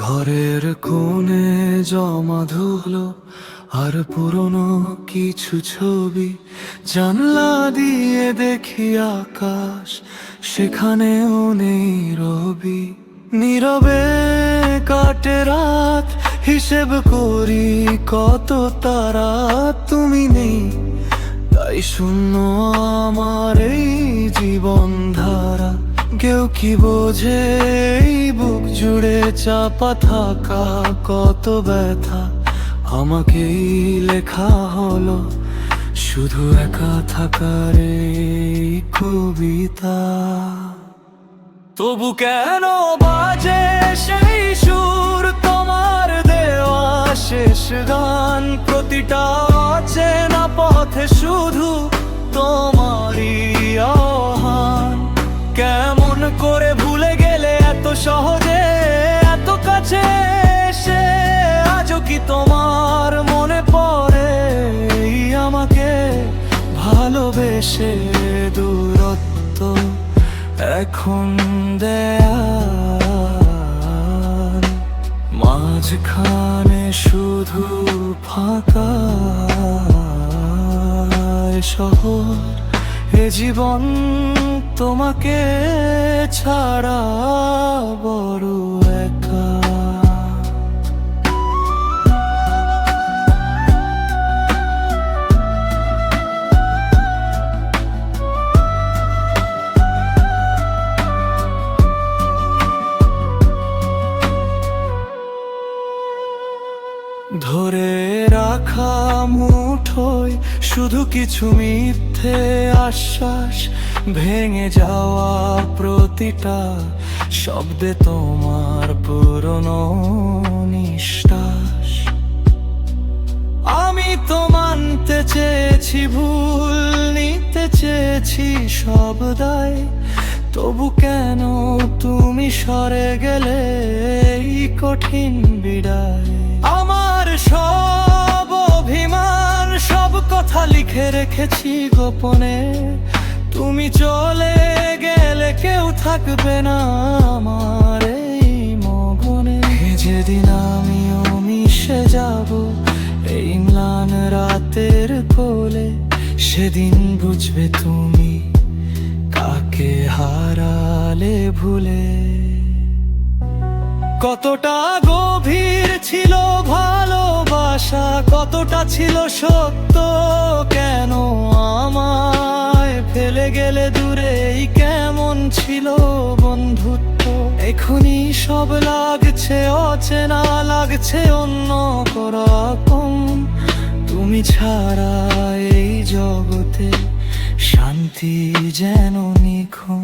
ঘরের কোণে জমা ধুলো আর পুরনো কিছু ছবি, জানলা দিয়ে দেখি আকাশ, সেখানেও নেই রবি। নীরবে কাটে রাত, হিসেব করি কত তারা, তুমি নেই তাই শূন্য আমার এই জীবন ধারা। কেউ কি বোঝে এই বুক জুড়ে চাপা থাকা কত ব্যথা, আমাকেই লেখা হলো শুধু একা থাকার এই কবিতা। তবু কেন বাজে সেই সুর, তোমার দেওয়া শেষ গান, প্রতিটা অচেনা পথে শুধু তোমারই আহ্বান। কেমন করে ভুলে গেলে এত সহজে, এত কাছে এসে আজও কি তোমার মনে পড়ে আমাকে ভালোবেসে? দূরত্ব এখন দেয়াল, মাঝখানে শুধু ফাঁকা শহর। এ জীবন তোমাকে ছাড়া বড় একা। ধরে রাখা মুঠোয় শুধু কিছু মিথ্যে আশ্বাস, ভেঙে যাওয়া প্রতিটা শব্দে তোমার পুরনো নিঃশ্বাস। আমি তো মানতে চেয়েছি ভুল, নিতে চেয়েছি সব দায়, তবু কেন তুমি সরে গেলে এই কঠিন বিদায়? আমার সব অভিমান, সব কথা লিখে রেখেছি গোপনে, তুমি চলে গেলে কেউ থাকবে না আমার এই মগনে। যেদিন আমিও মিশে যাব এই ম্লান রাতের কোলে, সেদিন বুঝবে তুমি কাকে হারালে ভুলে। কতটা গভীর ছিল ভালোবাসা, কতটা ছিল সত্য, কেন আমায় ফেলে গেলে দূরে? কেমন ছিল বন্ধুত্ব, এখনই সব লাগছে অচেনা, লাগছে অন্য রকম। তুমি ছাড়া এই জগতে শান্তি যেন নিখুঁত।